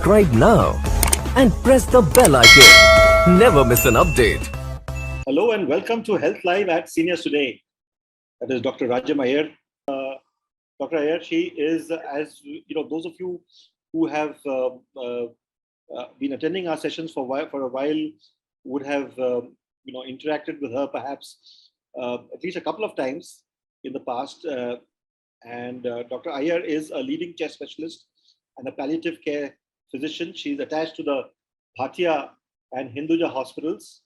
subscribe now and press the bell icon. Never miss an update. Hello and welcome to Health Live at Seniors Today. That is Dr. Rajam Iyer. Dr. Iyer, she is, as you know, those of you who have been attending our sessions for a while would have interacted with her perhaps at least a couple of times in the past. And Dr. Iyer is a leading chest specialist and a palliative care physician. She's attached to the Bhatia and Hinduja hospitals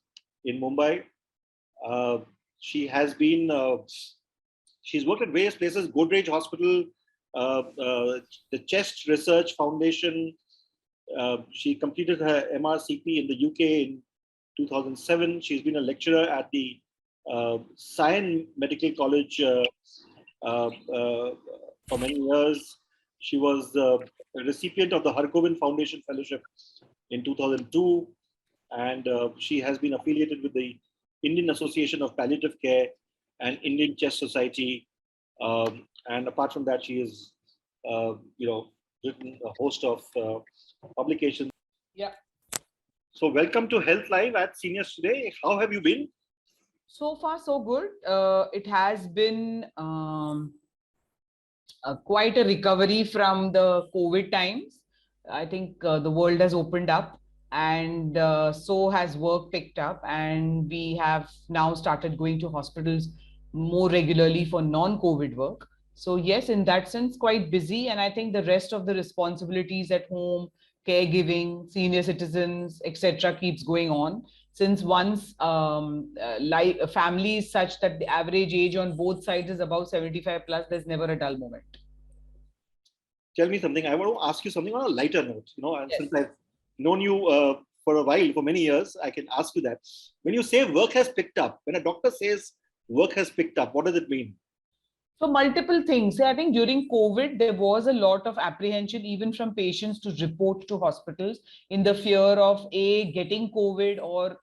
in Mumbai. She has been, she's worked at various places, Godrej Hospital, the Chest Research Foundation. She completed her MRCP in the UK in 2007. She's been a lecturer at the Sion Medical College for many years. She was a recipient of the Hargobind Foundation Fellowship in 2002, and she has been affiliated with the Indian Association of Palliative Care and Indian Chest Society. And apart from that, she has, written a host of publications. Yeah. So welcome to Health Live at Seniors Today. How have you been? So far, so good. It has been quite a recovery from the COVID times. I think the world has opened up, and so has work picked up, and we have now started going to hospitals more regularly for non-COVID work. So yes, in that sense, quite busy. And I think the rest of the responsibilities at home, caregiving, senior citizens, etc., keeps going on. Since once a family is such that the average age on both sides is about 75 plus, there's never a dull moment. Tell me something. I want to ask you something on a lighter note. And Yes. since I've known you for a while, for many years, I can ask you that. When you say work has picked up, when a doctor says work has picked up, what does it mean? So multiple things. I think during COVID, there was a lot of apprehension even from patients to report to hospitals in the fear of getting COVID or,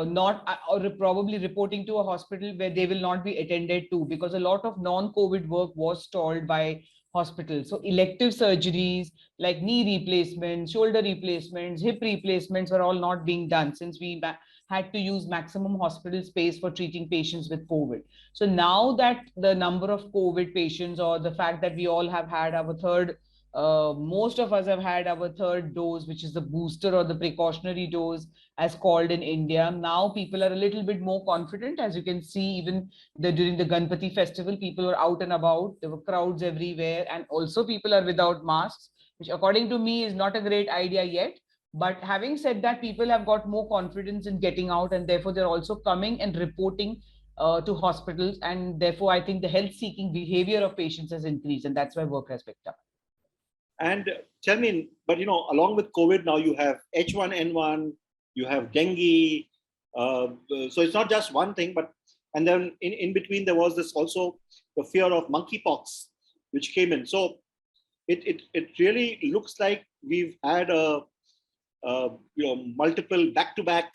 not or probably reporting to a hospital where they will not be attended to, because a lot of non-COVID work was stalled by hospitals. So elective surgeries like knee replacements, shoulder replacements, hip replacements were all not being done since we had to use maximum hospital space for treating patients with COVID. So now that the number of COVID patients, or the fact that we all have had our third, most of us have had our third dose, which is the booster or the precautionary dose as called in India. Now people are a little bit more confident. As you can see, even during the Ganpati festival, people were out and about. There were crowds everywhere, and also people are without masks, which according to me is not a great idea yet. But having said that, people have got more confidence in getting out, and therefore they're also coming and reporting to hospitals. And therefore, I think the health-seeking behavior of patients has increased, and that's why work has picked up. And tell me, but along with COVID, now you have H1N1, you have dengue. So it's not just one thing, and then in between there was this also the fear of monkeypox, which came in. So it really looks like we've had multiple back-to-back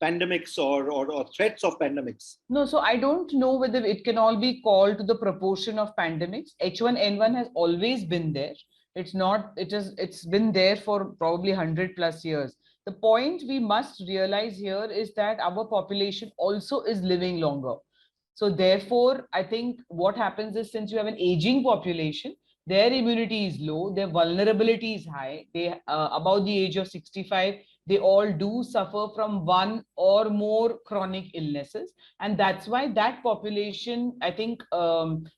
pandemics or threats of pandemics. No, so I don't know whether it can all be called to the proportion of pandemics. H1N1 has always been there. It's been there for probably 100 plus years. The point we must realize here is that our population also is living longer. So therefore, I think what happens is, since you have an aging population, their immunity is low, their vulnerability is high. They above the age of 65, they all do suffer from one or more chronic illnesses. And that's why that population, I think,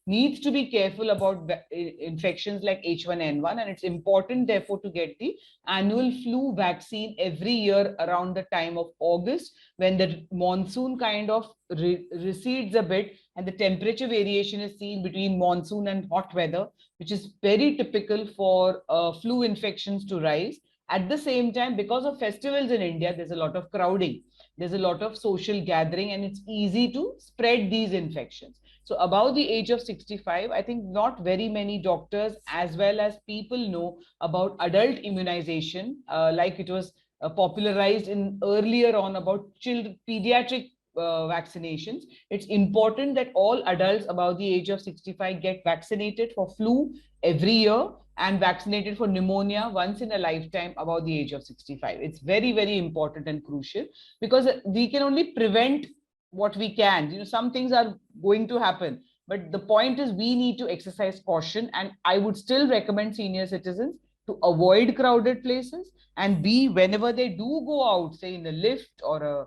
needs to be careful about infections like H1N1. And it's important, therefore, to get the annual flu vaccine every year around the time of August, when the monsoon kind of recedes a bit and the temperature variation is seen between monsoon and hot weather, which is very typical for flu infections to rise. At the same time, because of festivals in India, there's a lot of crowding, there's a lot of social gathering, and it's easy to spread these infections. So above the age of 65, I think not very many doctors as well as people know about adult immunization, like it was popularized in earlier on about pediatric vaccinations. It's important that all adults above the age of 65 get vaccinated for flu every year and vaccinated for pneumonia once in a lifetime above the age of 65. It's very, very important and crucial, because we can only prevent what we can. Some things are going to happen, but the point is we need to exercise caution. And I would still recommend senior citizens to avoid crowded places, and whenever they do go out, say in a lift or a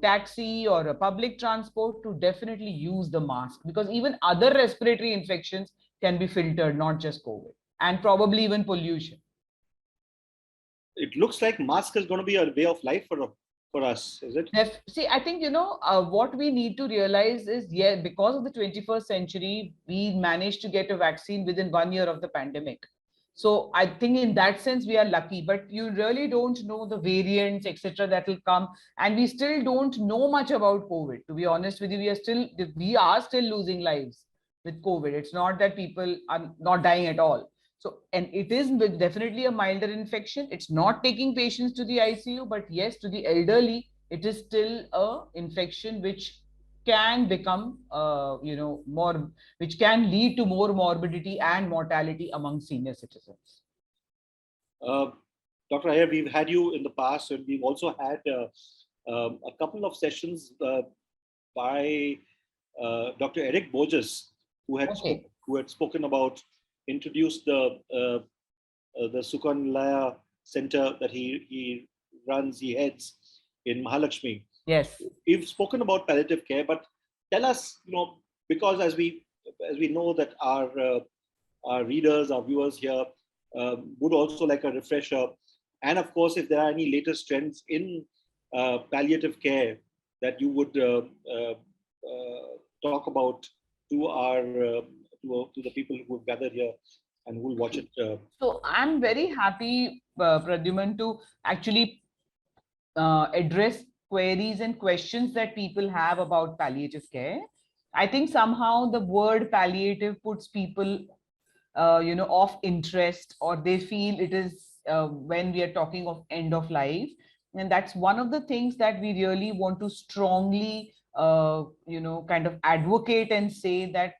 taxi or a public transport, to definitely use the mask, because even other respiratory infections can be filtered, not just COVID, and probably even pollution. It looks like mask is going to be a way of life for us, is it? See, I think, what we need to realize is, yeah, because of the 21st century, we managed to get a vaccine within 1 year of the pandemic. So I think in that sense, we are lucky, but you really don't know the variants, etc., that will come. And we still don't know much about COVID. To be honest with you, we are still losing lives with COVID. It's not that people are not dying at all. So, and it is definitely a milder infection. It's not taking patients to the ICU, but yes, to the elderly, it is still a infection which can become, which can lead to more morbidity and mortality among senior citizens. Dr. Iyer, we've had you in the past, and we've also had a couple of sessions by Dr. Eric Borges, who had spoken about, introduced the Sukanlaya Center that he heads in Mahalakshmi. Yes. We've spoken about palliative care, but tell us, because as we know that our readers, our viewers here would also like a refresher, and of course, if there are any latest trends in palliative care that you would talk about to to the people who have gathered here and who will watch it. So I'm very happy, Pradyuman, to actually address queries and questions that people have about palliative care. I think somehow the word palliative puts people, of interest, or they feel it is when we are talking of end of life. And that's one of the things that we really want to strongly, kind of advocate and say that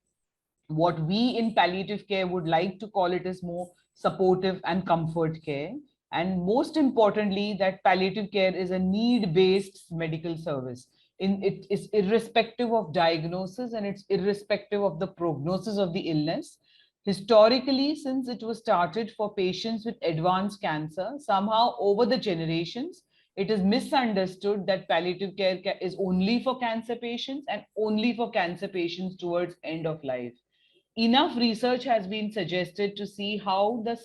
what we in palliative care would like to call it is more supportive and comfort care. And most importantly, that palliative care is a need-based medical service. It is irrespective of diagnosis, and it's irrespective of the prognosis of the illness. Historically, since it was started for patients with advanced cancer, somehow over the generations, it is misunderstood that palliative care is only for cancer patients and only for cancer patients towards end of life. Enough research has been suggested to see how the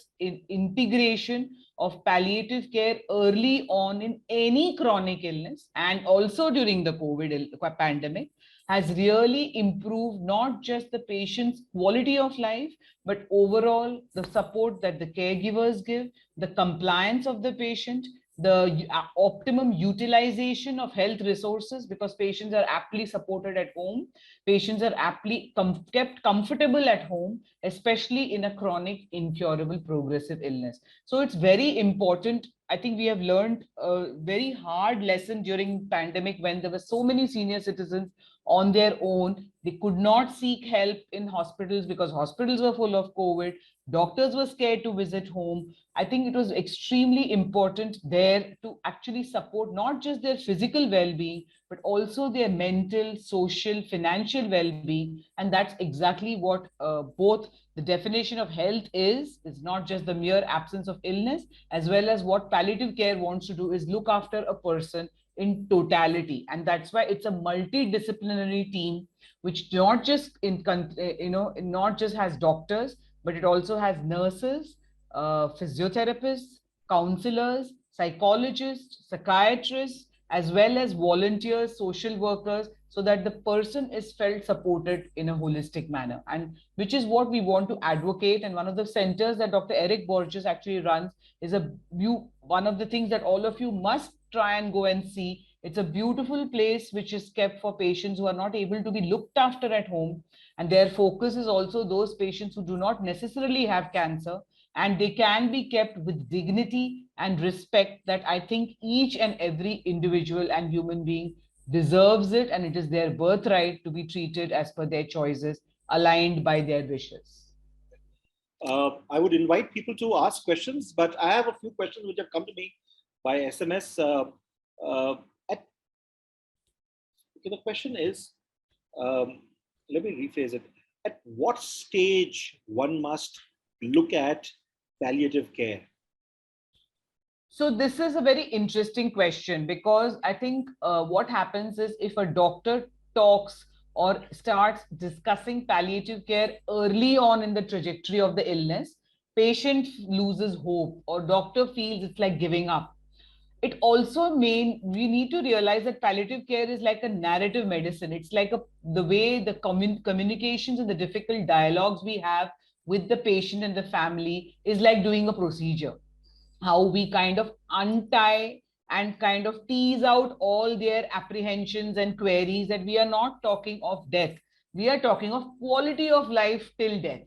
integration of palliative care early on in any chronic illness and also during the COVID pandemic has really improved not just the patient's quality of life, but overall the support that the caregivers give, the compliance of the patient, the optimum utilization of health resources, because patients are aptly supported at home. Patients are aptly kept comfortable at home, especially in a chronic, incurable, progressive illness. So it's very important. I think we have learned a very hard lesson during pandemic when there were so many senior citizens on their own. They could not seek help in hospitals because hospitals were full of COVID. Doctors were scared to visit home. I think it was extremely important there to actually support not just their physical well-being, but also their mental, social, financial well-being. And that's exactly what both the definition of health is not just the mere absence of illness, as well as what palliative care wants to do is look after a person in totality. And that's why it's a multidisciplinary team, which not just not just has doctors, but it also has nurses, physiotherapists, counselors, psychologists, psychiatrists, as well as volunteers, social workers, so that the person is felt supported in a holistic manner, and which is what we want to advocate. And one of the centers that Dr. Eric Borges actually runs is one of the things that all of you must try and go and see. It's a beautiful place which is kept for patients who are not able to be looked after at home, and their focus is also those patients who do not necessarily have cancer, and they can be kept with dignity and respect that I think each and every individual and human being deserves it, and it is their birthright to be treated as per their choices, aligned by their wishes. I would invite people to ask questions, but I have a few questions which have come to me by SMS. Uh, at, okay, the question is, let me rephrase it. At what stage one must look at palliative care? So this is a very interesting question, because I think what happens is, if a doctor talks or starts discussing palliative care early on in the trajectory of the illness, patient loses hope or doctor feels it's like giving up. It also we need to realize that palliative care is like a narrative medicine. It's like the way the communications and the difficult dialogues we have with the patient and the family is like doing a procedure. How we kind of untie and kind of tease out all their apprehensions and queries, that we are not talking of death, we are talking of quality of life till death.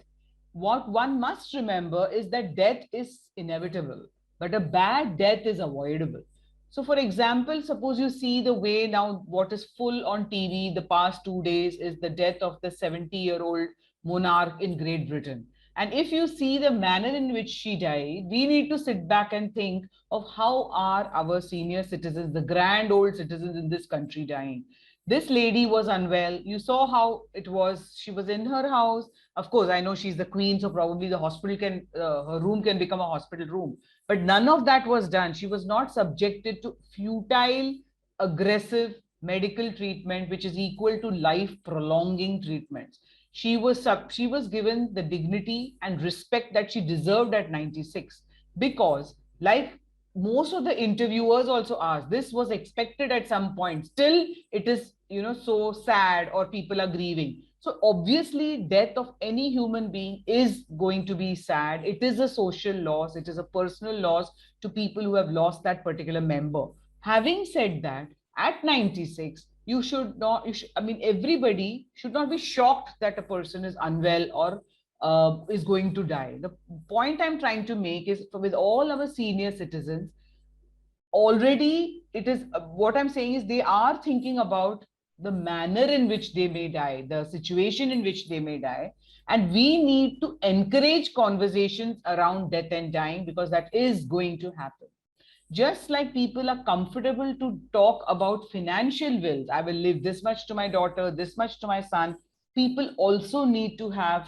What one must remember is that death is inevitable, but a bad death is avoidable. So, for example, suppose you see the way now what is full on TV the past 2 days is the death of the 70-year-old monarch in Great Britain. And if you see the manner in which she died, we need to sit back and think of how are our senior citizens, the grand old citizens in this country, dying. This lady was unwell. You saw how it was. She was in her house. Of course, I know she's the queen, so probably the hospital her room can become a hospital room. But none of that was done. She was not subjected to futile, aggressive medical treatment, which is equal to life prolonging treatments. She was given the dignity and respect that she deserved at 96, because, like most of the interviewers also asked, this was expected at some point. Still, it is, so sad, or people are grieving. So obviously, death of any human being is going to be sad. It is a social loss. It is a personal loss to people who have lost that particular member. Having said that, at 96, you should not, I mean, everybody should not be shocked that a person is unwell or is going to die. The point I'm trying to make is, with all our senior citizens, already it is what I'm saying is, they are thinking about the manner in which they may die, the situation in which they may die. And we need to encourage conversations around death and dying, because that is going to happen. Just like people are comfortable to talk about financial wills, I will leave this much to my daughter, this much to my son, people also need to have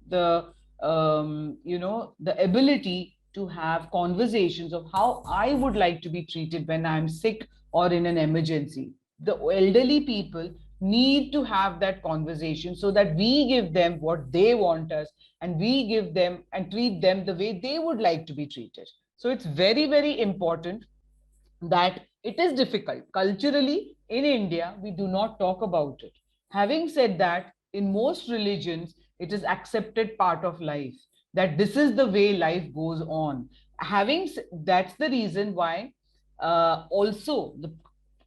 the the ability to have conversations of how I would like to be treated when I'm sick or in an emergency. The elderly people need to have that conversation, so that we give them what they want us, and we give them and treat them the way they would like to be treated. So it's very, very important that it is difficult. Culturally, in India, we do not talk about it. Having said that, in most religions, it is accepted part of life, that this is the way life goes on. That's the reason why also the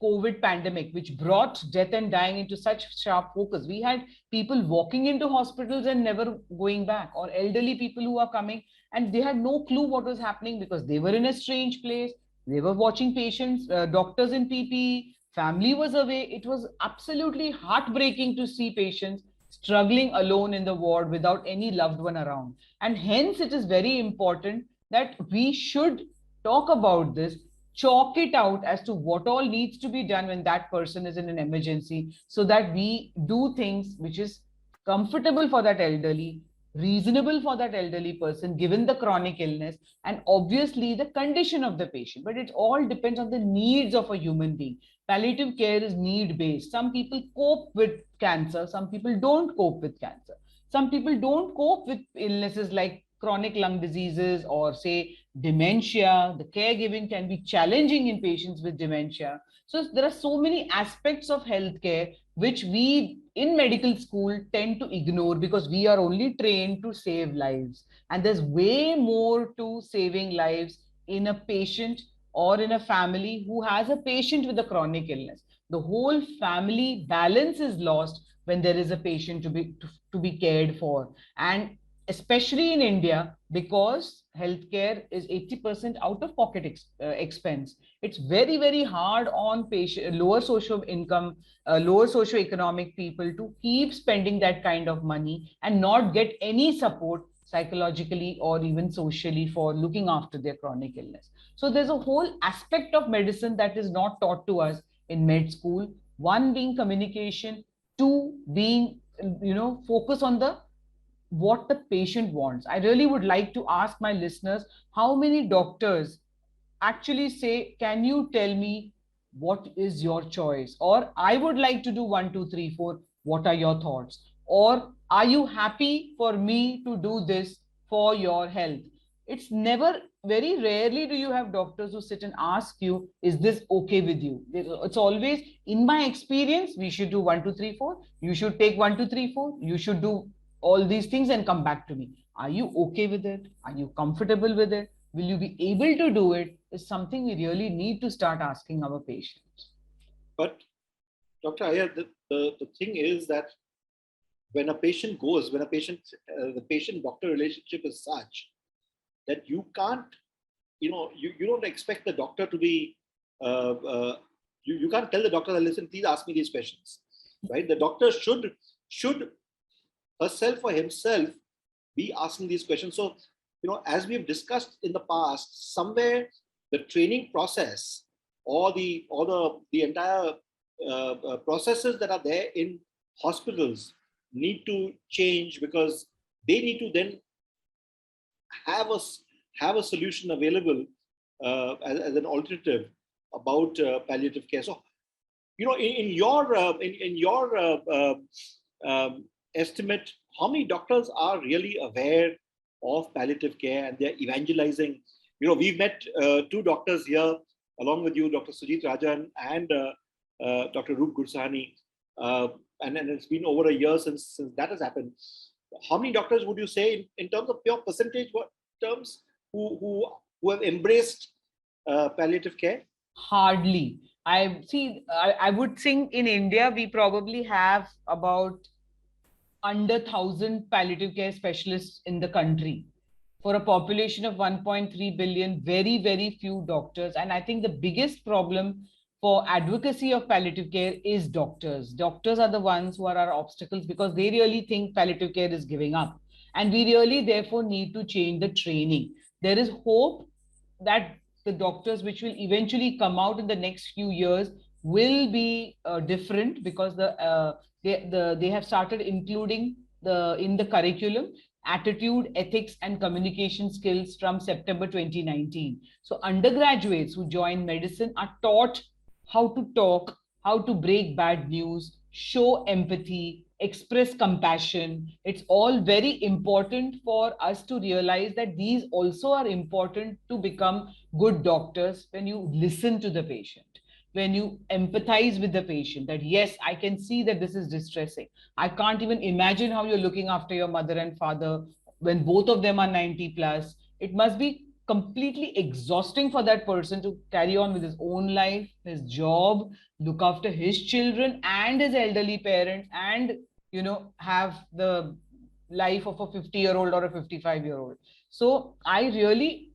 COVID pandemic, which brought death and dying into such sharp focus. We had people walking into hospitals and never going back, or elderly people who are coming and they had no clue what was happening, because they were in a strange place. They were watching patients, doctors in PPE, family was away. It was absolutely heartbreaking to see patients struggling alone in the ward without any loved one around. And hence, it is very important that we should talk about this, chalk it out as to what all needs to be done when that person is in an emergency, so that we do things which is comfortable for that elderly, reasonable for that elderly person, given the chronic illness and obviously the condition of the patient. But it all depends on the needs of a human being. Palliative care is need based. Some people cope with cancer, some people don't cope with cancer. Some people don't cope with illnesses like chronic lung diseases or, say, dementia. The caregiving can be challenging in patients with dementia. So there are so many aspects of healthcare which we in medical school tend to ignore, because we are only trained to save lives. And there's way more to saving lives in a patient or in a family who has a patient with a chronic illness. The whole family balance is lost when there is a patient to be cared for. And especially in India, because healthcare is 80% out of pocket expense. It's very, very hard on patient, lower social income, lower socio-economic people to keep spending that kind of money and not get any support psychologically or even socially for looking after their chronic illness. So there's a whole aspect of medicine that is not taught to us in med school. One being communication, two being, focus on the what the patient wants. I really would like to ask my listeners, how many doctors actually say, can you tell me what is your choice? Or I would like to do one, two, three, four. What are your thoughts? Or are you happy for me to do this for your health? It's never, very rarely do you have doctors who sit and ask you, is this okay with you? It's always, in my experience, we should do one, two, three, four. You should take one, two, three, four. You should do all these things and come back to me. Are you okay with it? Are you comfortable with it? Will you be able to do it? Is something we really need to start asking our patients. But Dr. Iyer, the thing is that when a patient goes, when a patient, the patient-doctor relationship is such that you can't, you don't expect the doctor to be, you can't tell the doctor that, listen, please ask me these questions, right? The doctor should herself or himself be asking these questions. So, as we've discussed in the past, somewhere the training process or the entire processes that are there in hospitals need to change, because they need to then have a solution available as an alternative about palliative care. So, in your estimate, how many doctors are really aware of palliative care and they're evangelizing? We've met two doctors here along with you, Dr. Sujit Rajan and Dr. Roop Gursani, and it's been over a year since that has happened. How many doctors would you say, in terms of pure percentage terms, who have embraced palliative care? Hardly. I would think in India, we probably have about under 1,000 palliative care specialists in the country. For a population of 1.3 billion, very, very few doctors. And I think the biggest problem for advocacy of palliative care is doctors. Doctors are the ones who are our obstacles, because they really think palliative care is giving up. And we really, therefore, need to change the training. There is hope that the doctors which will eventually come out in the next few years will be different, because they have started including in the curriculum attitude, ethics, and communication skills from September 2019. So undergraduates who join medicine are taught how to talk, how to break bad news, show empathy, express compassion. It's all very important for us to realize that these also are important to become good doctors. When you listen to the patient, when you empathize with the patient, that yes, I can see that this is distressing. I can't even imagine how you're looking after your mother and father when both of them are 90 plus. It must be completely exhausting for that person to carry on with his own life, his job, look after his children and his elderly parents, and have the life of a 50-year-old or a 55-year-old. So I really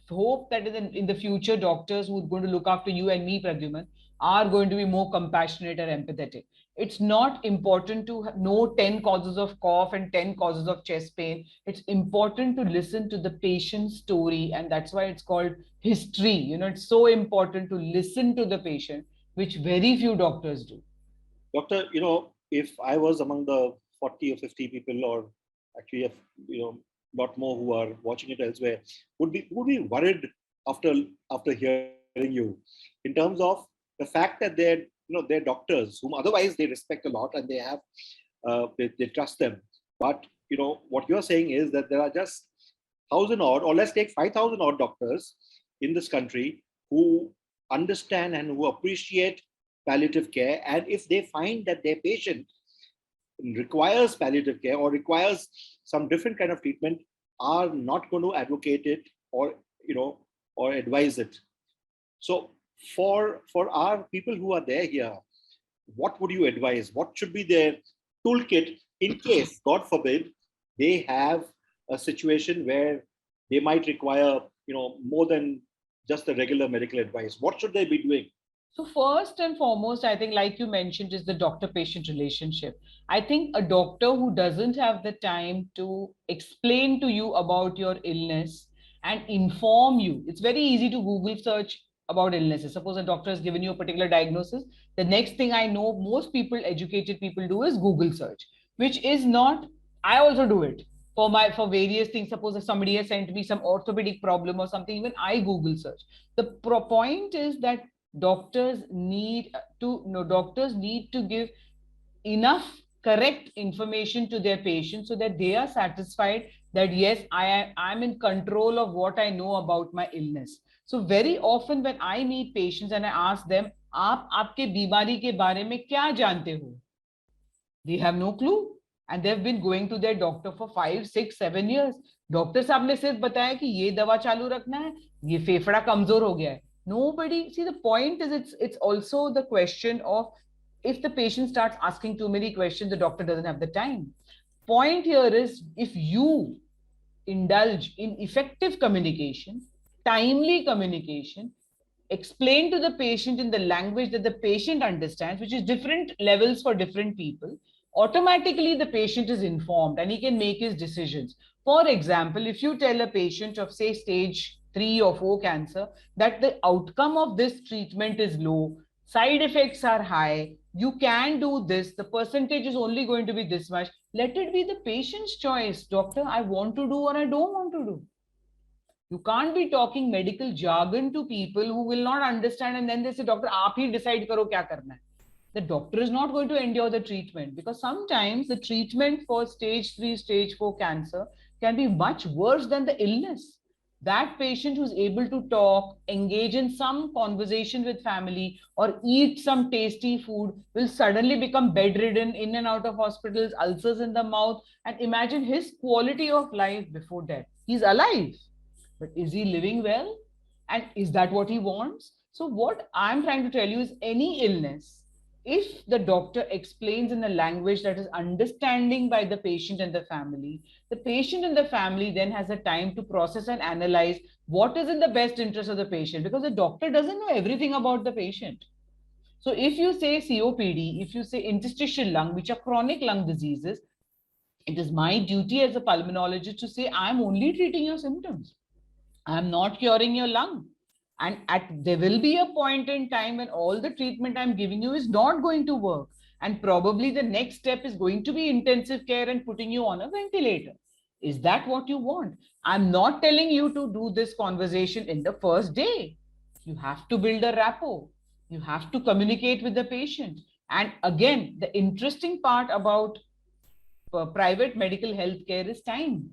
hope that in the future, doctors who are going to look after you and me, Pradyuman, are going to be more compassionate and empathetic. It's not important to know 10 causes of cough and 10 causes of chest pain. It's important to listen to the patient's story, and that's why it's called history. It's so important to listen to the patient, which very few doctors do. Doctor, if I was among the 40 or 50 people, or actually, a lot more who are watching it elsewhere, would be worried after hearing you, in terms of the fact that they're doctors whom otherwise they respect a lot, and they have they trust them. But what you're saying is that there are just 1,000 odd, or let's take 5,000 odd doctors in this country who understand and who appreciate palliative care, and if they find that their patient requires palliative care or requires some different kind of treatment, are not going to advocate it or advise it. So for our people who are there here, what would you advise? What should be their toolkit in case, God forbid, they have a situation where they might require, more than just the regular medical advice? What should they be doing? So first and foremost, I think, like you mentioned, is the doctor-patient relationship. I think a doctor who doesn't have the time to explain to you about your illness and inform you, it's very easy to Google search about illnesses. Suppose a doctor has given you a particular diagnosis. The next thing I know, most people, educated people, do is Google search, which is not. I also do it for various things. Suppose if somebody has sent me some orthopedic problem or something, even I Google search. The point is that doctors need to give enough correct information to their patients so that they are satisfied that yes, I'm in control of what I know about my illness. So very often when I meet patients and I ask them, आप आपके बीमारी के बारे में क्या जानते हो? They have no clue, and they've been going to their doctor for 5, 6, 7 years. Doctor साहब ने सिर्फ बताया कि ये दवा चालू रखना है, ये फेफड़ा कमजोर हो गया है. Nobody, see, the point is, it's also the question of, if the patient starts asking too many questions, the doctor doesn't have the time. Point here is, if you indulge in effective communication, timely communication, explain to the patient in the language that the patient understands, which is different levels for different people, automatically the patient is informed and he can make his decisions. For example, if you tell a patient of, say, stage 3 or 4 cancer that the outcome of this treatment is low, side effects are high, you can do this, the percentage is only going to be this much, let it be the patient's choice. Doctor, I want to do or I don't want to do. You can't be talking medical jargon to people who will not understand, and then they say, doctor, aap hi decide karo kya karna hai. The doctor is not going to endure the treatment, because sometimes the treatment for stage 3, stage 4 cancer can be much worse than the illness. That patient who's able to talk, engage in some conversation with family, or eat some tasty food will suddenly become bedridden, in and out of hospitals, ulcers in the mouth, and imagine his quality of life before death. He's alive, but is he living well? And is that what he wants? So what I'm trying to tell you is, any illness, if the doctor explains in a language that is understanding by the patient and the patient and the family then has a time to process and analyze what is in the best interest of the patient, because the doctor doesn't know everything about the patient. So if you say COPD, if you say interstitial lung, which are chronic lung diseases, it is my duty as a pulmonologist to say, I'm only treating your symptoms. I'm not curing your lung. And there will be a point in time when all the treatment I'm giving you is not going to work. And probably the next step is going to be intensive care and putting you on a ventilator. Is that what you want? I'm not telling you to do this conversation in the first day. You have to build a rapport. You have to communicate with the patient. And again, the interesting part about private medical health care is time.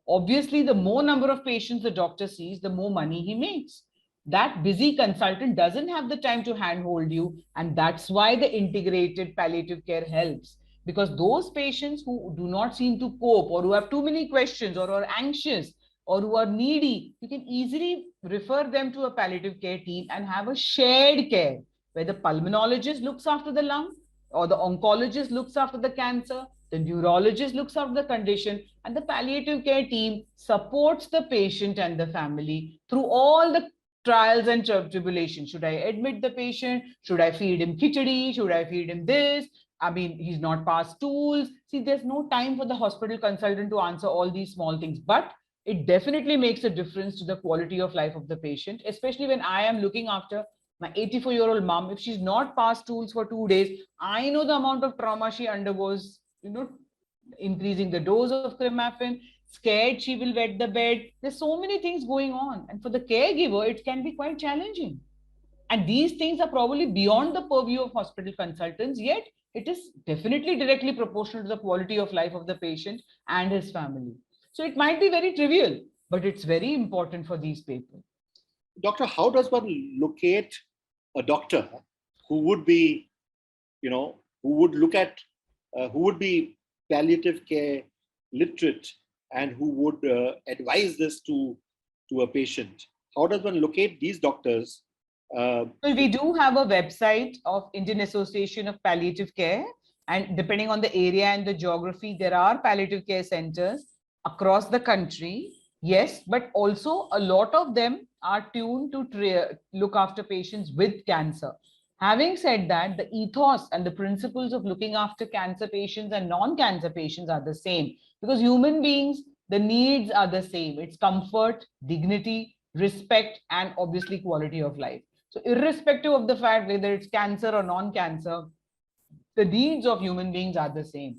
Obviously, the more number of patients the doctor sees, the more money he makes. That busy consultant doesn't have the time to handhold you, and that's why the integrated palliative care helps. Because those patients who do not seem to cope, or who have too many questions, or are anxious, or who are needy, you can easily refer them to a palliative care team and have a shared care where the pulmonologist looks after the lung, or the oncologist looks after the cancer, the neurologist looks after the condition, and the palliative care team supports the patient and the family through all the trials and tribulations. Should I admit the patient? Should I feed him khichdi? Should I feed him this? I mean, he's not past stools. See, there's no time for the hospital consultant to answer all these small things, but it definitely makes a difference to the quality of life of the patient, especially when I am looking after my 84-year-old mom. If she's not past stools for 2 days, I know the amount of trauma she undergoes, increasing the dose of clemaphin, scared she will wet the bed. There's so many things going on. And for the caregiver, it can be quite challenging. And these things are probably beyond the purview of hospital consultants, yet it is definitely directly proportional to the quality of life of the patient and his family. So it might be very trivial, but it's very important for these people. Doctor, how does one locate a doctor who would be, who would look at, who would be palliative care literate and who would advise this to a patient? How does one locate these doctors? Well, we do have a website of Indian Association of Palliative Care, and depending on the area and the geography, there are palliative care centers. across the country, yes, but also a lot of them are tuned to look after patients with cancer. Having said that, the ethos and the principles of looking after cancer patients and non-cancer patients are the same, because human beings, the needs are the same. It's comfort, dignity, respect, and obviously quality of life. So irrespective of the fact whether it's cancer or non-cancer, the needs of human beings are the same.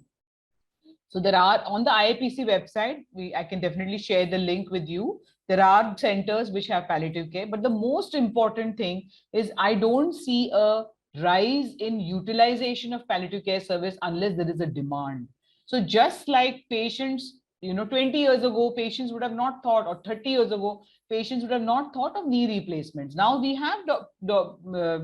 So there are, on the IAPC website, I can definitely share the link with you. There are centers which have palliative care, but the most important thing is I don't see a rise in utilization of palliative care service unless there is a demand. So just like patients, 20 years ago, patients would have not thought, or 30 years ago, patients would have not thought of knee replacements. Now we have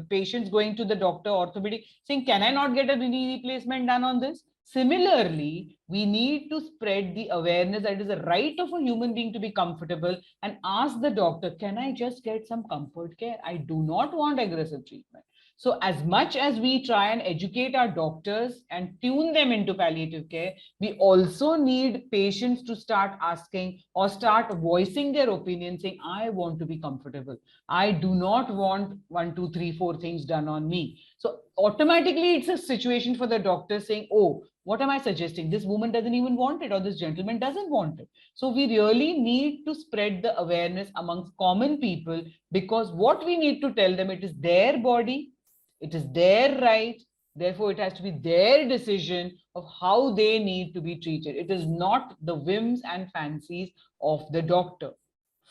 patients going to the doctor, orthopedic, saying, can I not get a knee replacement done on this? Similarly, we need to spread the awareness that it is a right of a human being to be comfortable, and ask the doctor, can I just get some comfort care? I do not want aggressive treatment. So as much as we try and educate our doctors and tune them into palliative care, we also need patients to start asking or start voicing their opinion, saying, I want to be comfortable. I do not want 1, 2, 3, 4 things done on me. So automatically it's a situation for the doctor saying, oh, what am I suggesting? This woman doesn't even want it, or this gentleman doesn't want it. So we really need to spread the awareness amongst common people, because what we need to tell them, it is their body, it is their right. Therefore, it has to be their decision of how they need to be treated. It is not the whims and fancies of the doctor.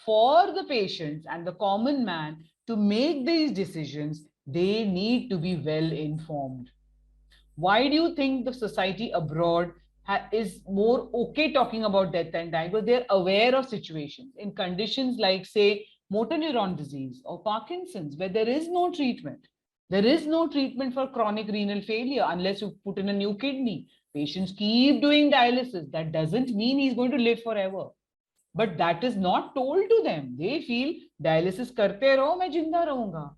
For the patients and the common man to make these decisions, they need to be well informed. Why do you think the society abroad is more okay talking about death and dying? Because they're aware of situations in conditions like, say, motor neuron disease or Parkinson's, where there is no treatment. There is no treatment for chronic renal failure unless you put in a new kidney. Patients keep doing dialysis. That doesn't mean he's going to live forever. But that is not told to them. They feel dialysis karte raho, main jinda rahunga.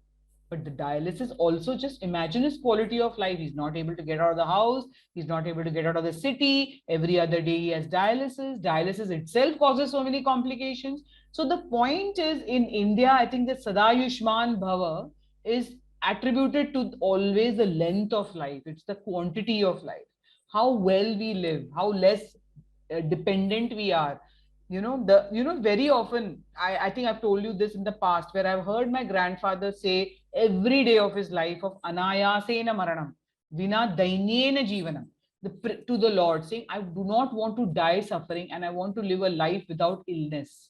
But the dialysis also, just imagine his quality of life. He's not able to get out of the house. He's not able to get out of the city. Every other day he has dialysis. Dialysis itself causes so many complications. So the point is, in India, I think that Sadayushman Bhava is attributed to always the length of life. It's the quantity of life. How well we live, how less dependent we are. Very often, I think I've told you this in the past, where I've heard my grandfather say every day of his life of anayasena maranam, vina dainyena jivanam, to the Lord, saying, I do not want to die suffering, and I want to live a life without illness.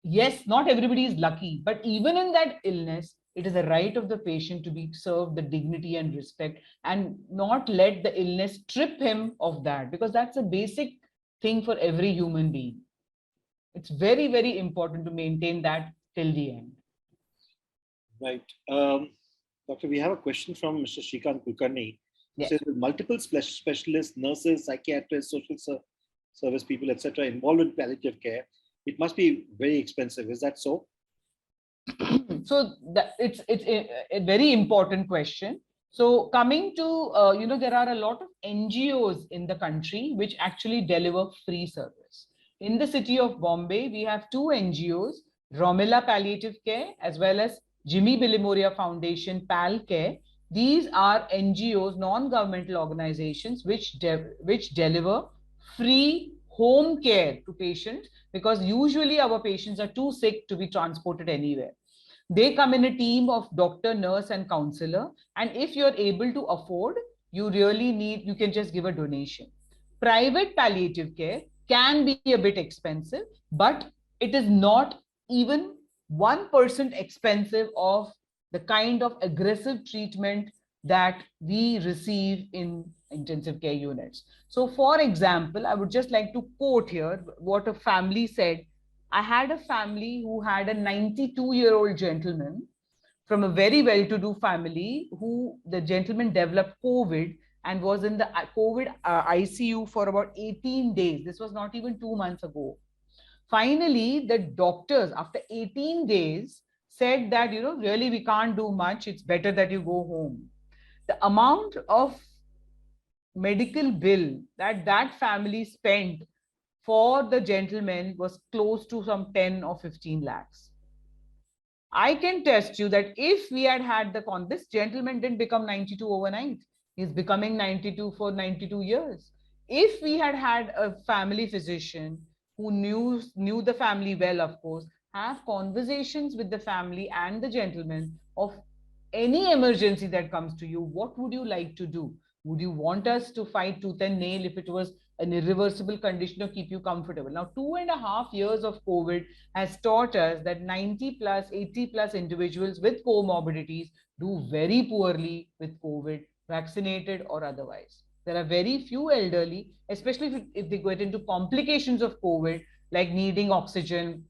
Yes, not everybody is lucky, but even in that illness, it is the right of the patient to be served the dignity and respect, and not let the illness strip him of that, because that's a basic thing for every human being. It's very, very important to maintain that till the end. Right. Doctor, we have a question from Mr. Shrikant Kulkarni. Yes. Says, with multiple specialists, nurses, psychiatrists, social service people, etc., involved in palliative care, it must be very expensive. Is that so? So it's a very important question. So coming to, there are a lot of NGOs in the country which actually deliver free service. In the city of Bombay, we have 2 NGOs, Romila Palliative Care as well as Jimmy Bilimoria Foundation, PAL Care. These are NGOs, non-governmental organizations, which deliver free home care to patients, because usually our patients are too sick to be transported anywhere. They come in a team of doctor, nurse, and counselor. And if you're able to afford, you can just give a donation. Private palliative care can be a bit expensive, but it is not even 1% expensive of the kind of aggressive treatment that we receive in intensive care units. So for example, I would just like to quote here what a family said. I had a family who had a 92-year-old gentleman from a very well-to-do family, who the gentleman developed COVID and was in the COVID ICU for about 18 days. This was not even 2 months ago. Finally, the doctors, after 18 days, said that, really, we can't do much. It's better that you go home. The amount of medical bill that family spent for the gentleman was close to some 10 or 15 lakhs. I can test you that if we had had this gentleman didn't become 92 overnight. He's becoming 92 for 92 years. If we had had a family physician who knew the family well, of course, have conversations with the family and the gentleman of any emergency that comes to you, what would you like to do? Would you want us to fight tooth and nail if it was an irreversible condition or keep you comfortable? Now, 2.5 years of COVID has taught us that 90 plus, 80 plus individuals with comorbidities do very poorly with COVID, vaccinated or otherwise. There are very few elderly, especially if they get into complications of COVID, like needing oxygen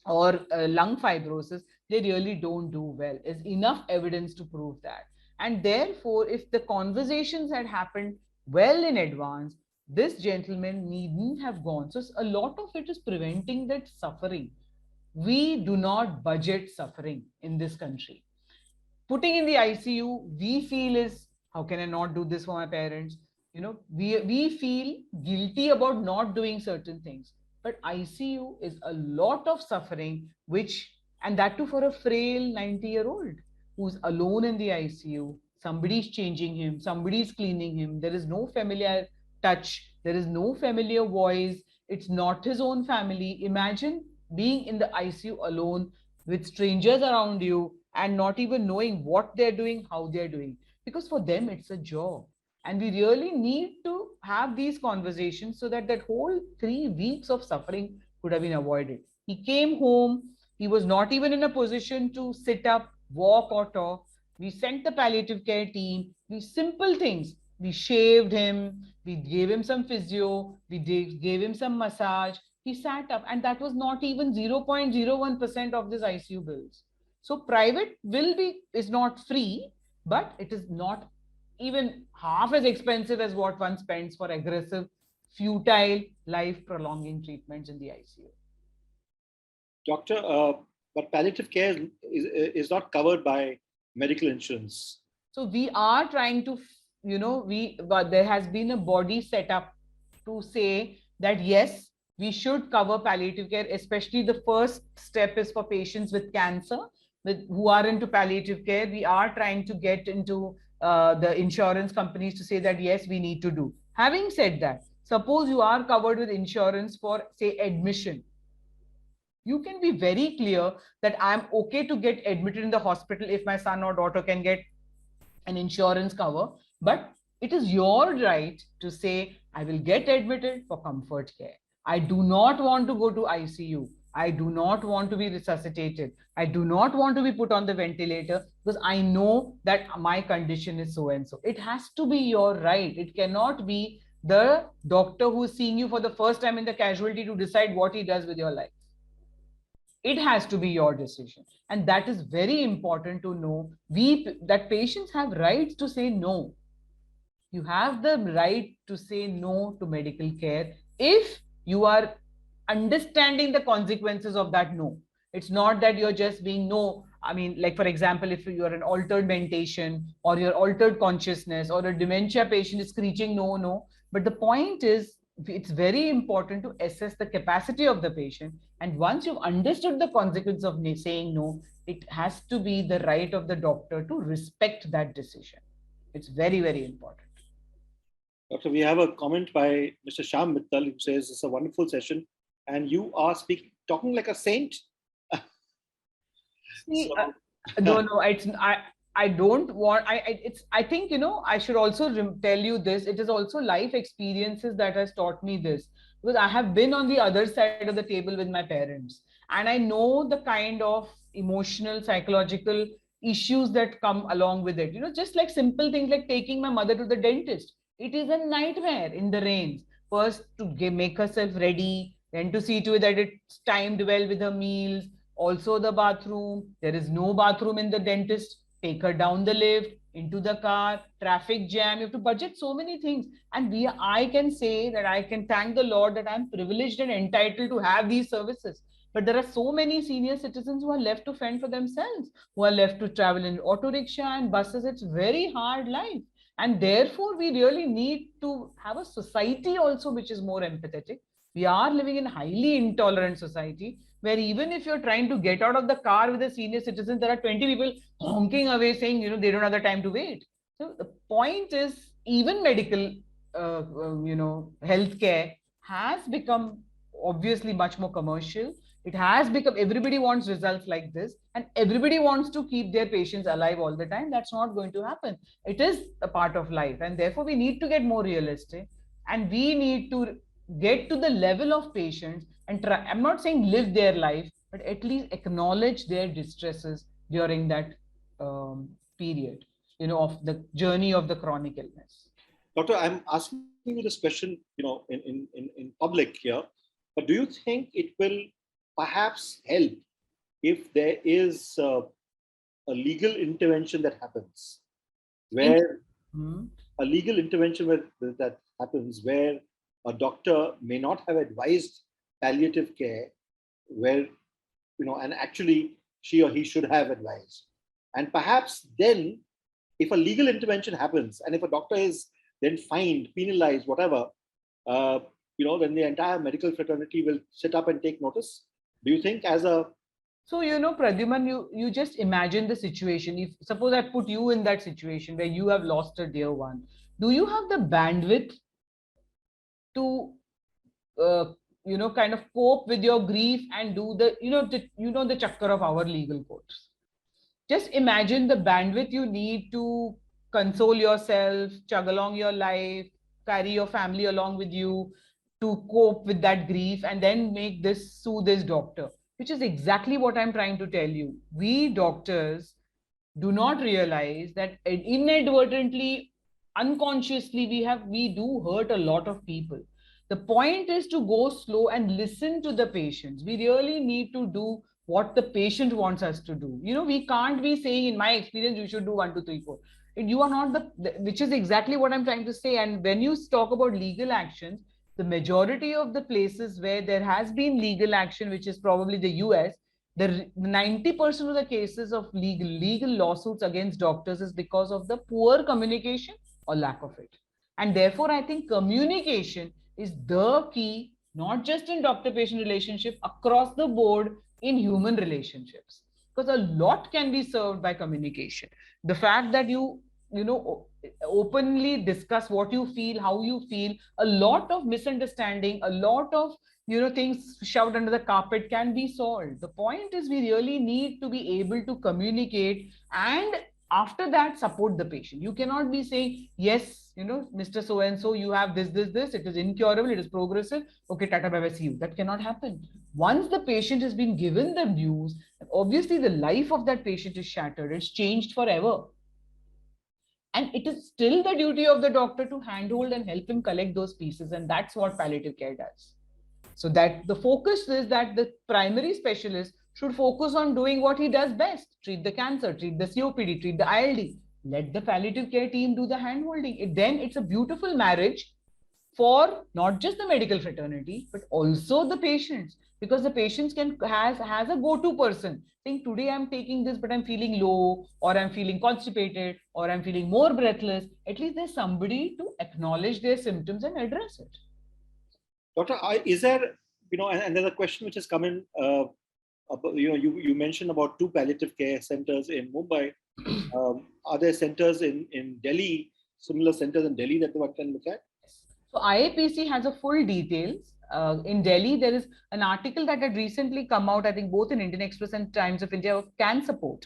or lung fibrosis, they really don't do well. There's enough evidence to prove that. And therefore, if the conversations had happened well in advance, this gentleman needn't have gone. So a lot of it is preventing that suffering. We do not budget suffering in this country. Putting in the ICU, we feel is, how can I not do this for my parents? We feel guilty about not doing certain things. But ICU is a lot of suffering, and that too for a frail 90-year-old who's alone in the ICU. Somebody's changing him, somebody's cleaning him. There is no familiar touch, there is no familiar voice. It's not his own family. Imagine being in the ICU alone with strangers around you and not even knowing what they're doing, how they're doing. Because for them, it's a job. And we really need to have these conversations so that that whole 3 weeks of suffering could have been avoided. He came home. He was not even in a position to sit up, walk or talk. We sent the palliative care team. Simple things. We shaved him. We gave him some physio. We gave him some massage. He sat up, and that was not even 0.01% of this ICU bills. So private is not free, but it is not even half as expensive as what one spends for aggressive, futile, life-prolonging treatments in the ICU. Doctor, but palliative care is not covered by medical insurance. So we are trying to, but there has been a body set up to say that yes, we should cover palliative care, especially the first step is for patients with cancer, who are into palliative care. We are trying to get into the insurance companies to say that yes, we need to do. Having said that, suppose you are covered with insurance for, say, admission. You can be very clear that I'm okay to get admitted in the hospital if my son or daughter can get an insurance cover. But it is your right to say, I will get admitted for comfort care. I do not want to go to ICU. I do not want to be resuscitated. I do not want to be put on the ventilator because I know that my condition is so and so. It has to be your right. It cannot be the doctor who is seeing you for the first time in the casualty to decide what he does with your life. It has to be your decision. And that is very important to know. That patients have rights to say no. You have the right to say no to medical care if you are understanding the consequences of that no. It's not that you're just being no. I mean, like, for example, if you're an altered mentation or your altered consciousness or a dementia patient is screeching no, no. But the point is, it's very important to assess the capacity of the patient. And once you've understood the consequence of saying no, it has to be the right of the doctor to respect that decision. It's very, very important. Doctor, we have a comment by Mr. Shyam Mittal who says it's a wonderful session and you are talking like a saint. See, no, I don't want, I think, I should also tell you this. It is also life experiences that has taught me this, because I have been on the other side of the table with my parents, and I know the kind of emotional, psychological issues that come along with it. Just like simple things like taking my mother to the dentist. It is a nightmare in the rains. First to make herself ready, then to see to it that it's timed well with her meals. Also the bathroom. There is no bathroom in the dentist. Take her down the lift, into the car, traffic jam. You have to budget so many things. And I can say that I can thank the Lord that I'm privileged and entitled to have these services. But there are so many senior citizens who are left to fend for themselves, who are left to travel in auto rickshaw and buses. It's very hard life. And therefore, we really need to have a society also which is more empathetic. We are living in a highly intolerant society where even if you're trying to get out of the car with a senior citizen, there are 20 people honking away saying, they don't have the time to wait. So the point is, even medical, healthcare has become obviously much more commercial. It has become, everybody wants results like this, and everybody wants to keep their patients alive all the time. That's not going to happen. It is a part of life, and therefore we need to get more realistic, and we need to get to the level of patients and try. I'm not saying live their life, but at least acknowledge their distresses during that period, of the journey of the chronic illness. Doctor, I'm asking you this question, in public here, but do you think it will perhaps help if there is a legal intervention that happens, where a legal intervention that happens where a doctor may not have advised palliative care, where, and actually she or he should have advised. And perhaps then, if a legal intervention happens and if a doctor is then fined, penalized, whatever, then the entire medical fraternity will sit up and take notice. Do you think as a... So, Pradyuman, you just imagine the situation. If suppose I put you in that situation where you have lost a dear one, do you have the bandwidth to, kind of cope with your grief and do the, the chakkar of our legal courts? Just imagine the bandwidth you need to console yourself, chug along your life, carry your family along with you, to cope with that grief, and then sue this doctor, which is exactly what I'm trying to tell you. We doctors do not realize that inadvertently, unconsciously, we do hurt a lot of people. The point is to go slow and listen to the patients. We really need to do what the patient wants us to do. We can't be saying, in my experience, you should do 1, 2, 3, 4. You are not which is exactly what I'm trying to say. And when you talk about legal actions, the majority of the places where there has been legal action, which is probably the US, the 90% of the cases of legal lawsuits against doctors is because of the poor communication or lack of it. And therefore, I think communication is the key, not just in doctor-patient relationship, across the board in human relationships. Because a lot can be served by communication. The fact that you openly discuss what you feel, how you feel, a lot of misunderstanding, a lot of things shoved under the carpet can be solved. The point is, we really need to be able to communicate, and after that, support the patient. You cannot be saying, yes, Mr. So and so, you have this, it is incurable, it is progressive, okay, tata bye bye, see you. That cannot happen. Once the patient has been given the news, obviously the life of that patient is shattered, it's changed forever. And it is still the duty of the doctor to handhold and help him collect those pieces. And that's what palliative care does. So that the focus is that the primary specialist should focus on doing what he does best: treat the cancer, treat the COPD, treat the ILD. Let the palliative care team do the handholding. Then it's a beautiful marriage for not just the medical fraternity, but also the patients, because the patients has a go-to person saying, today I'm taking this, but I'm feeling low, or I'm feeling constipated, or I'm feeling more breathless. At least there's somebody to acknowledge their symptoms and address it. Doctor, is there, and there's a question which has come in, you mentioned about 2 palliative care centers in Mumbai. Are there centers in Delhi, similar centers in Delhi that one can look at? So IAPC has a full details. In Delhi, there is an article that had recently come out, I think both in Indian Express and Times of India, of Can Support.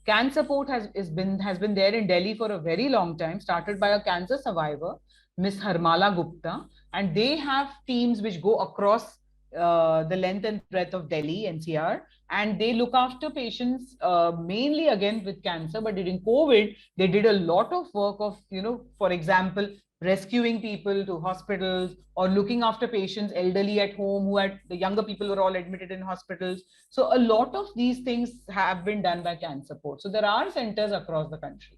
Can Support has been there in Delhi for a very long time, started by a cancer survivor, Miss Harmala Gupta, and they have teams which go across the length and breadth of Delhi, NCR, and they look after patients mainly again with cancer. But during COVID, they did a lot of work of, for example, rescuing people to hospitals, or looking after patients elderly at home the younger people were all admitted in hospitals. So a lot of these things have been done by Can Support. So there are centers across the country.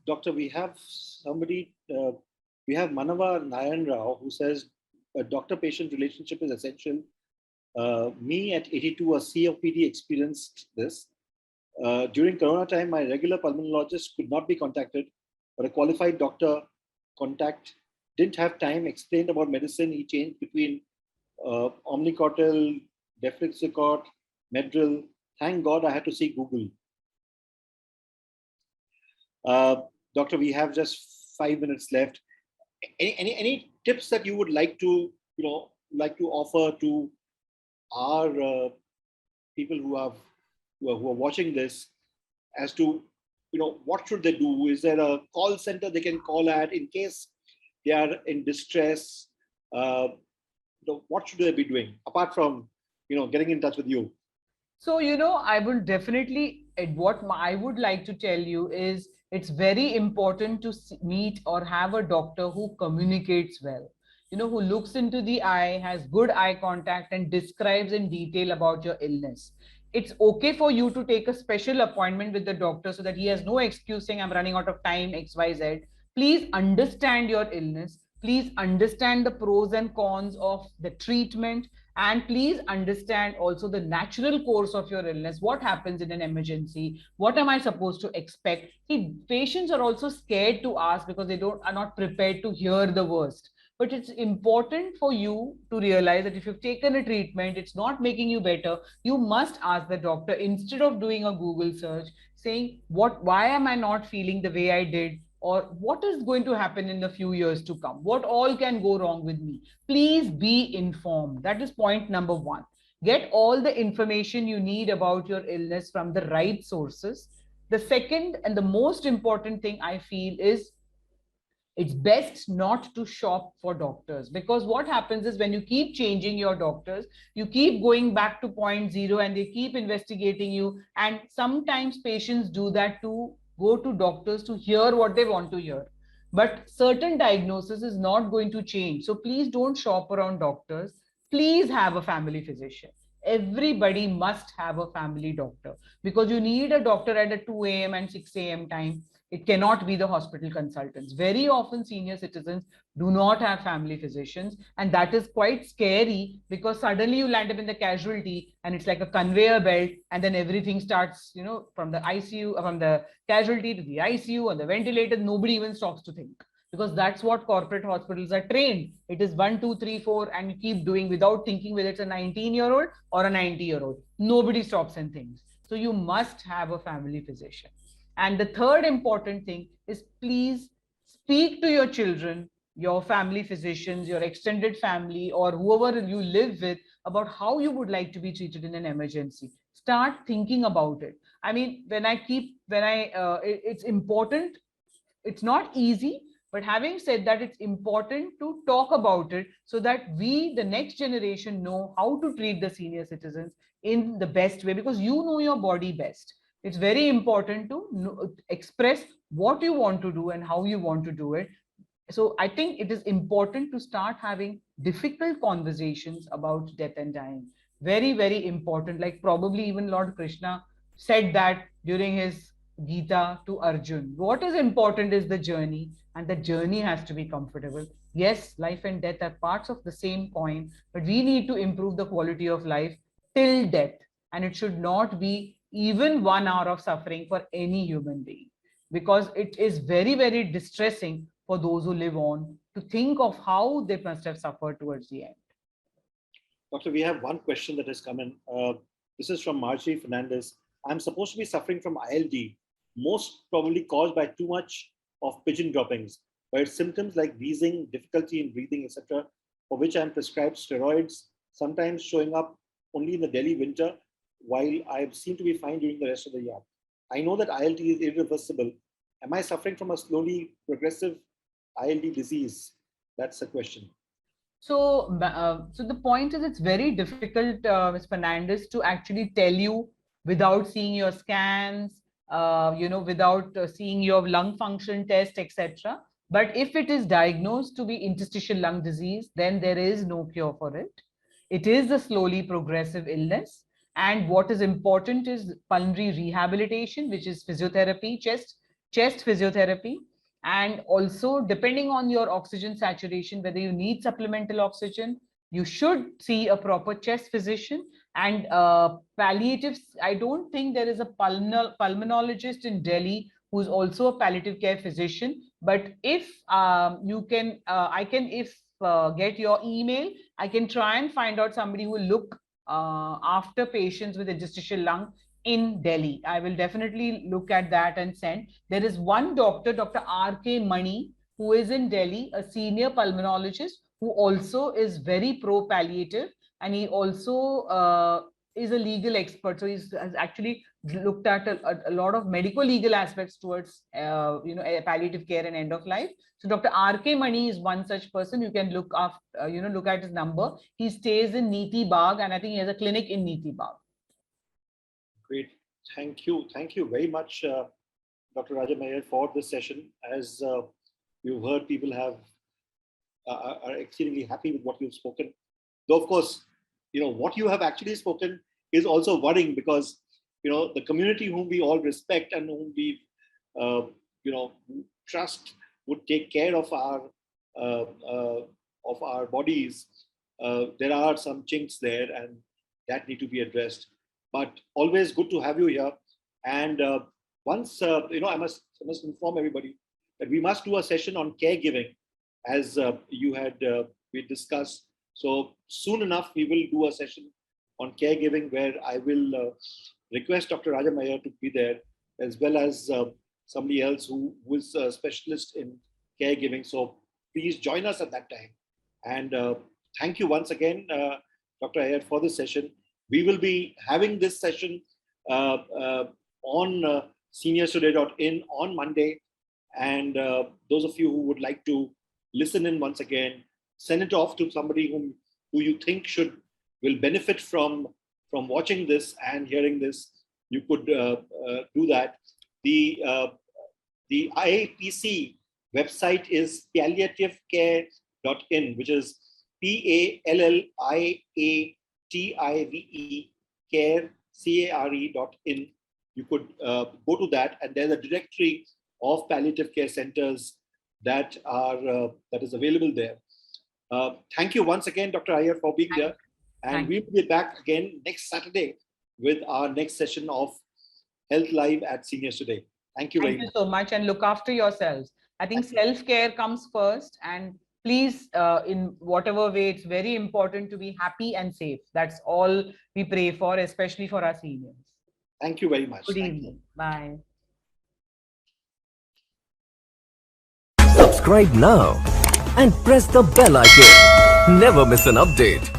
Doctor, we have somebody, we have Manava Nayan Rao, who says a doctor-patient relationship is essential. Me at 82, a COPD, experienced this. During Corona time, my regular pulmonologist could not be contacted, but a qualified doctor contact didn't have time, explained about medicine. He changed between Omnicortel, Deflixicort, Medril. Thank God I had to see Google. Doctor, we have just 5 minutes left. Any tips that you would like to offer to our people who are watching this as to what should they do? Is there a call center they can call at in case they are in distress? What should they be doing apart from getting in touch with you? So, I would definitely, what I would like to tell you is it's very important to meet or have a doctor who communicates well, who looks into the eye, has good eye contact, and describes in detail about your illness. It's okay for you to take a special appointment with the doctor so that he has no excuse saying, I'm running out of time, XYZ. Please understand your illness. Please understand the pros and cons of the treatment, and please understand also the natural course of your illness. What happens in an emergency? What am I supposed to expect? See, patients are also scared to ask because they are not prepared to hear the worst. But it's important for you to realize that if you've taken a treatment, it's not making you better. You must ask the doctor instead of doing a Google search saying, why am I not feeling the way I did? Or what is going to happen in a few years to come? What all can go wrong with me? Please be informed. That is point number one. Get all the information you need about your illness from the right sources. The second and the most important thing I feel is it's best not to shop for doctors, because what happens is when you keep changing your doctors, you keep going back to point zero and they keep investigating you. And sometimes patients do that to go to doctors to hear what they want to hear. But certain diagnosis is not going to change. So please don't shop around doctors. Please have a family physician. Everybody must have a family doctor, because you need a doctor at a 2 a.m. and 6 a.m. time. It cannot be the hospital consultants. Very often senior citizens do not have family physicians, and that is quite scary because suddenly you land up in the casualty and it's like a conveyor belt, and then everything starts, from the ICU, from the casualty to the ICU and the ventilator. Nobody even stops to think, because that's what corporate hospitals are trained. It is 1, 2, 3, 4, and you keep doing without thinking whether it's a 19-year-old or a 90-year-old. Nobody stops and thinks. So you must have a family physician. And the third important thing is, please speak to your children, your family physicians, your extended family, or whoever you live with about how you would like to be treated in an emergency. Start thinking about it. I mean, it's important. It's not easy, but having said that, it's important to talk about it so that we, the next generation, know how to treat the senior citizens in the best way, because you know your body best. It's very important to express what you want to do and how you want to do it. So I think it is important to start having difficult conversations about death and dying. Very, very important. Like probably even Lord Krishna said that during his Gita to Arjun. What is important is the journey, and the journey has to be comfortable. Yes, life and death are parts of the same coin, but we need to improve the quality of life till death. And it should not be even 1 hour of suffering for any human being, because it is very, very distressing for those who live on to think of how they must have suffered towards the end. Doctor, we have one question that has come in. This is from Marjorie Fernandez. I'm supposed to be suffering from ILD, most probably caused by too much of pigeon droppings, but symptoms like wheezing, difficulty in breathing, etc., for which I'm prescribed steroids, sometimes showing up only in the Delhi winter, while I seem to be fine during the rest of the year. I know that ILD is irreversible. Am I suffering from a slowly progressive ILD disease? That's the question. So, so the point is, it's very difficult, Ms. Fernandez, to actually tell you without seeing your scans, without seeing your lung function test, etc. But if it is diagnosed to be interstitial lung disease, then there is no cure for it. It is a slowly progressive illness. And what is important is pulmonary rehabilitation, which is physiotherapy, chest physiotherapy. And also, depending on your oxygen saturation, whether you need supplemental oxygen, you should see a proper chest physician. And palliatives, I don't think there is a pulmonologist in Delhi who's also a palliative care physician, But if you can, I can, if get your email, I can try and find out somebody who will look after patients with interstitial lung in Delhi. I will definitely look at that and send. There is one doctor, Dr. R.K. Mani, who is in Delhi, a senior pulmonologist who also is very pro palliative, and he also is a legal expert. So he's has actually looked at a lot of medical legal aspects towards palliative care and end of life. So Dr. R.K. Mani is one such person. You can look after, look at his number. He stays in Niti Bagh, and I think he has a clinic in Niti Bagh. Great. Thank you. Thank you very much, Dr. Rajam Iyer, for this session. As you've heard, people are exceedingly happy with what you've spoken. Though, of course, what you have actually spoken is also worrying, because the community whom we all respect and whom we trust would take care of our bodies. There are some chinks there, and that need to be addressed. But always good to have you here. And once I must inform everybody that we must do a session on caregiving, as we discussed. So soon enough, we will do a session on caregiving where I will request Dr. Rajam Iyer to be there, as well as somebody else who is a specialist in caregiving. So please join us at that time. And thank you once again, Dr. Iyer, for this session. We will be having this session on seniorstoday.in on Monday. And those of you who would like to listen in once again, send it off to somebody who you think will benefit from watching this and hearing this. You could do that. The IAPC website is palliativecare.in, which is PALLIATIVE care.in. You could go to that, and there's a directory of palliative care centers that is available there. Thank you once again, Dr. Iyer, for being here. And we'll be back again next Saturday with our next session of Health Live at Seniors Today. Thank you very much. Thank you so much, and look after yourselves. I think self-care comes first, and please, in whatever way, it's very important to be happy and safe. That's all we pray for, especially for our seniors. Thank you very much. Good evening. Bye. Subscribe now and press the bell icon. Never miss an update.